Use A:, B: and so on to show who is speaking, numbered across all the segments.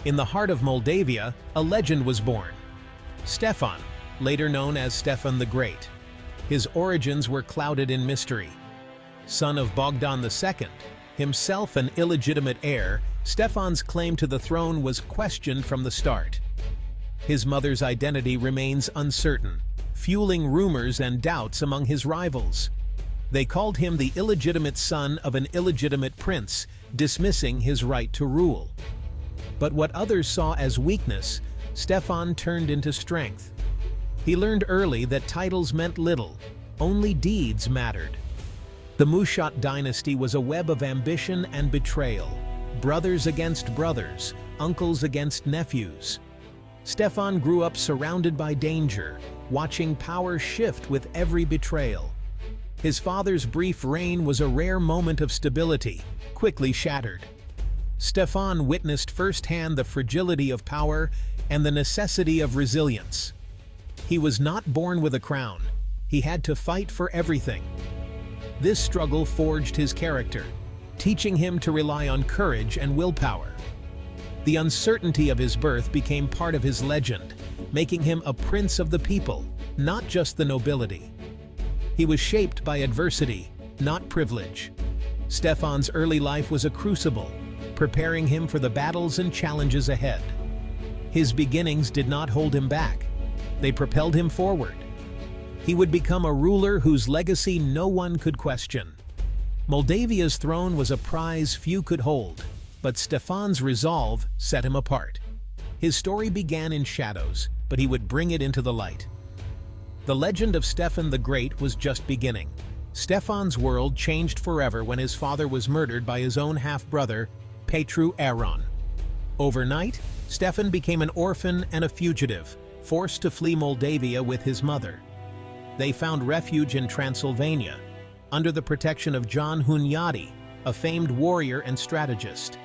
A: In the heart of Moldavia, a legend was born. Stefan, later known as Stefan the Great. His origins were clouded in mystery. Son of Bogdan II, himself an illegitimate heir, Stefan's claim to the throne was questioned from the start. His mother's identity remains uncertain, fueling rumors and doubts among his rivals. They called him the illegitimate son of an illegitimate prince, dismissing his right to rule. But what others saw as weakness, Stefan turned into strength. He learned early that titles meant little, only deeds mattered. The Mushat dynasty was a web of ambition and betrayal, brothers against brothers, uncles against nephews. Stefan grew up surrounded by danger, watching power shift with every betrayal. His father's brief reign was a rare moment of stability, quickly shattered. Stefan witnessed firsthand the fragility of power and the necessity of resilience. He was not born with a crown. He had to fight for everything. This struggle forged his character, teaching him to rely on courage and willpower. The uncertainty of his birth became part of his legend, making him a prince of the people, not just the nobility. He was shaped by adversity, not privilege. Stefan's early life was a crucible, preparing him for the battles and challenges ahead. His beginnings did not hold him back. They propelled him forward. He would become a ruler whose legacy no one could question. Moldavia's throne was a prize few could hold, but Stefan's resolve set him apart. His story began in shadows, but he would bring it into the light. The legend of Stefan the Great was just beginning. Stefan's world changed forever when his father was murdered by his own half-brother, Petru Aaron. Overnight, Stefan became an orphan and a fugitive, forced to flee Moldavia with his mother. They found refuge in Transylvania, under the protection of John Hunyadi, a famed warrior and strategist.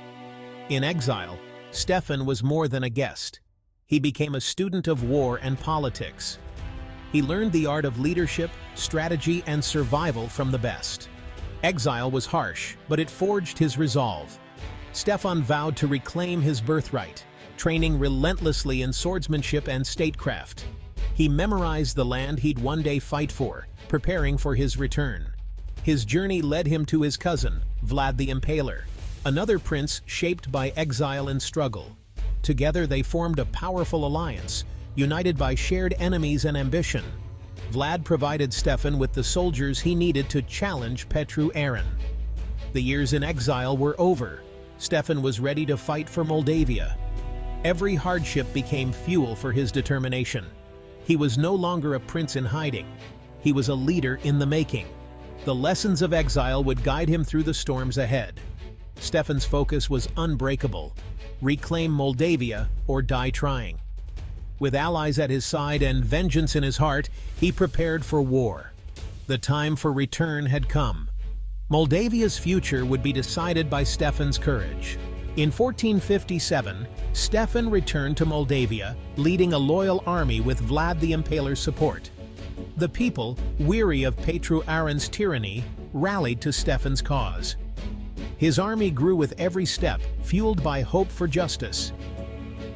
A: In exile, Stefan was more than a guest. He became a student of war and politics. He learned the art of leadership, strategy, and survival from the best. Exile was harsh, but it forged his resolve. Stefan vowed to reclaim his birthright, training relentlessly in swordsmanship and statecraft. He memorized the land he'd one day fight for, preparing for his return. His journey led him to his cousin, Vlad the Impaler, another prince shaped by exile and struggle. Together they formed a powerful alliance, united by shared enemies and ambition. Vlad provided Stefan with the soldiers he needed to challenge Petru Aaron. The years in exile were over. Stefan was ready to fight for Moldavia. Every hardship became fuel for his determination. He was no longer a prince in hiding. He was a leader in the making. The lessons of exile would guide him through the storms ahead. Stefan's focus was unbreakable: reclaim Moldavia or die trying. With allies at his side and vengeance in his heart, he prepared for war. The time for return had come. Moldavia's future would be decided by Stefan's courage. In 1457, Stefan returned to Moldavia, leading a loyal army with Vlad the Impaler's support. The people, weary of Petru Aaron's tyranny, rallied to Stefan's cause. His army grew with every step, fueled by hope for justice.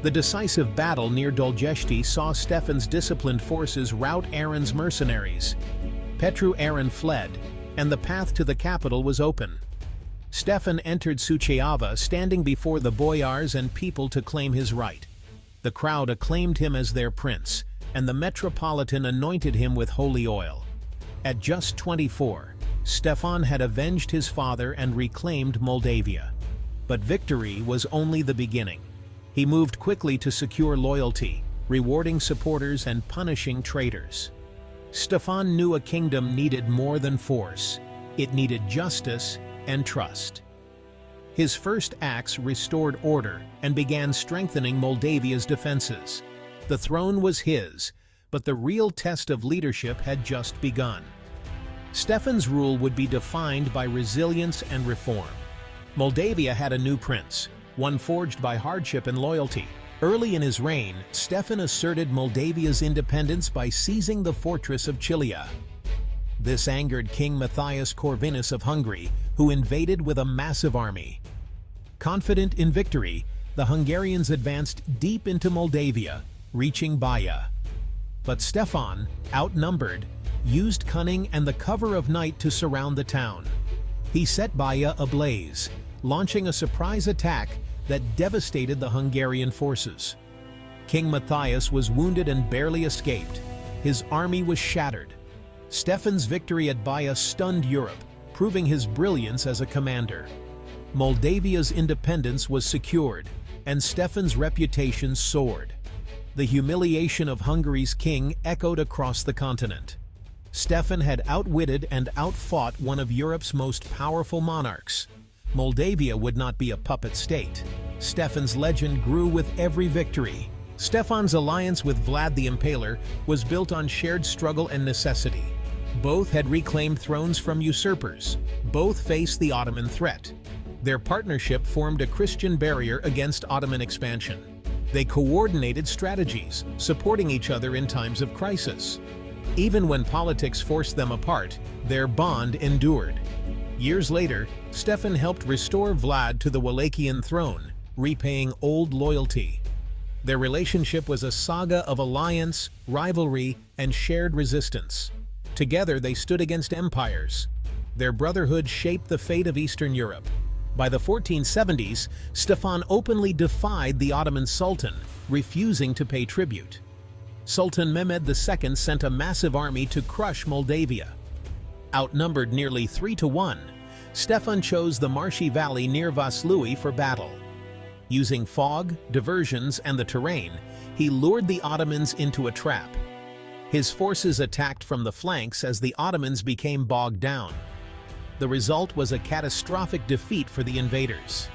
A: The decisive battle near Doljești saw Stefan's disciplined forces rout Aaron's mercenaries. Petru Aaron fled, and the path to the capital was open. Stefan entered Suceava, standing before the boyars and people to claim his right. The crowd acclaimed him as their prince, and the metropolitan anointed him with holy oil. At just 24, Stefan had avenged his father and reclaimed Moldavia. But victory was only the beginning. He moved quickly to secure loyalty, rewarding supporters and punishing traitors. Stefan knew a kingdom needed more than force. It needed justice and trust. His first acts restored order and began strengthening Moldavia's defenses. The throne was his, but the real test of leadership had just begun. Stefan's rule would be defined by resilience and reform. Moldavia had a new prince, one forged by hardship and loyalty. Early in his reign, Stefan asserted Moldavia's independence by seizing the fortress of Chilia. This angered King Matthias Corvinus of Hungary, who invaded with a massive army. Confident in victory, the Hungarians advanced deep into Moldavia, reaching Baja. But Stefan, outnumbered, used cunning and the cover of night to surround the town. He set Baja ablaze, launching a surprise attack that devastated the Hungarian forces. King Matthias was wounded and barely escaped. His army was shattered. Stefan's victory at Baja stunned Europe, proving his brilliance as a commander. Moldavia's independence was secured, and Stefan's reputation soared. The humiliation of Hungary's king echoed across the continent. Stefan had outwitted and outfought one of Europe's most powerful monarchs. Moldavia would not be a puppet state. Stefan's legend grew with every victory. Stefan's alliance with Vlad the Impaler was built on shared struggle and necessity. Both had reclaimed thrones from usurpers. Both faced the Ottoman threat. Their partnership formed a Christian barrier against Ottoman expansion. They coordinated strategies, supporting each other in times of crisis. Even when politics forced them apart, their bond endured. Years later, Stefan helped restore Vlad to the Wallachian throne, repaying old loyalty. Their relationship was a saga of alliance, rivalry, and shared resistance. Together they stood against empires. Their brotherhood shaped the fate of Eastern Europe. By the 1470s, Stefan openly defied the Ottoman Sultan, refusing to pay tribute. Sultan Mehmed II sent a massive army to crush Moldavia. Outnumbered nearly 3-1, Stefan chose the marshy valley near Vaslui for battle. Using fog, diversions, and the terrain, he lured the Ottomans into a trap. His forces attacked from the flanks as the Ottomans became bogged down. The result was a catastrophic defeat for the invaders.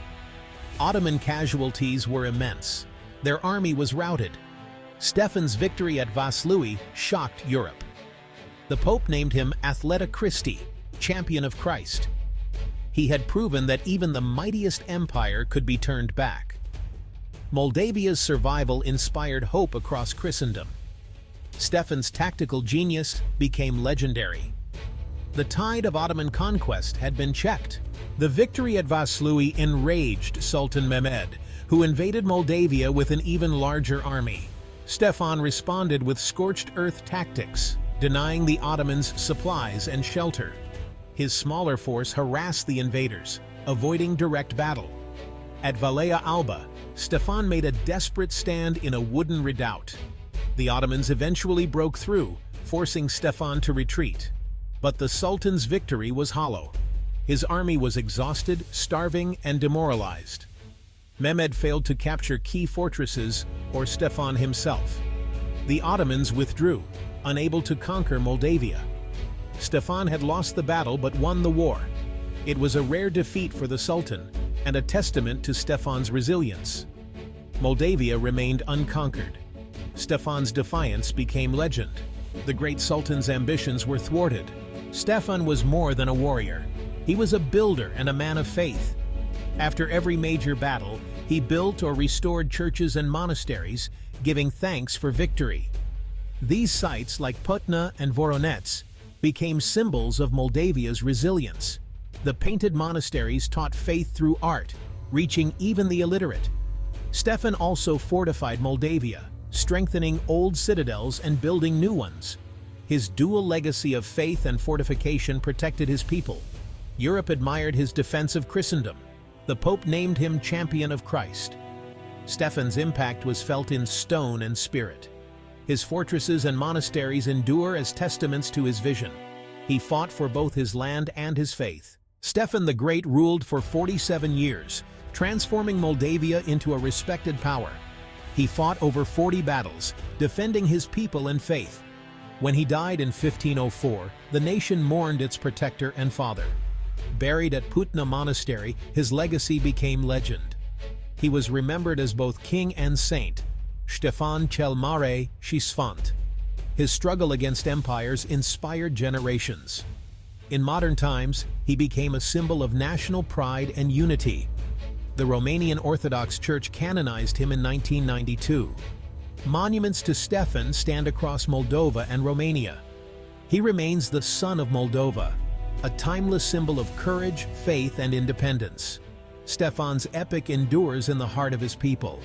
A: Ottoman casualties were immense. Their army was routed. Stefan's victory at Vaslui shocked Europe. The Pope named him Athleta Christi, champion of Christ. He had proven that even the mightiest empire could be turned back. Moldavia's survival inspired hope across Christendom. Stefan's tactical genius became legendary. The tide of Ottoman conquest had been checked. The victory at Vaslui enraged Sultan Mehmed, who invaded Moldavia with an even larger army. Stefan responded with scorched earth tactics, denying the Ottomans supplies and shelter. His smaller force harassed the invaders, avoiding direct battle. At Valea Alba, Stefan made a desperate stand in a wooden redoubt. The Ottomans eventually broke through, forcing Stefan to retreat. But the Sultan's victory was hollow. His army was exhausted, starving, and demoralized. Mehmed failed to capture key fortresses or Stefan himself. The Ottomans withdrew, unable to conquer Moldavia. Stefan had lost the battle but won the war. It was a rare defeat for the Sultan and a testament to Stefan's resilience. Moldavia remained unconquered. Stefan's defiance became legend. The great Sultan's ambitions were thwarted. Stefan was more than a warrior. He was a builder and a man of faith. After every major battle, he built or restored churches and monasteries, giving thanks for victory. These sites, like Putna and Voronezh, became symbols of Moldavia's resilience. The painted monasteries taught faith through art, reaching even the illiterate. Stefan also fortified Moldavia, strengthening old citadels and building new ones. His dual legacy of faith and fortification protected his people. Europe admired his defense of Christendom. The Pope named him Champion of Christ. Stefan's impact was felt in stone and spirit. His fortresses and monasteries endure as testaments to his vision. He fought for both his land and his faith. Stefan the Great ruled for 47 years, transforming Moldavia into a respected power. He fought over 40 battles, defending his people and faith. When he died in 1504, the nation mourned its protector and father. Buried at Putna Monastery, his legacy became legend. He was remembered as both king and saint, Ștefan cel Mare și Sfânt. His struggle against empires inspired generations. In modern times, he became a symbol of national pride and unity. The Romanian Orthodox Church canonized him in 1992. Monuments to Stefan stand across Moldova and Romania. He remains the son of Moldova, a timeless symbol of courage, faith, and independence. Stefan's epic endures in the heart of his people,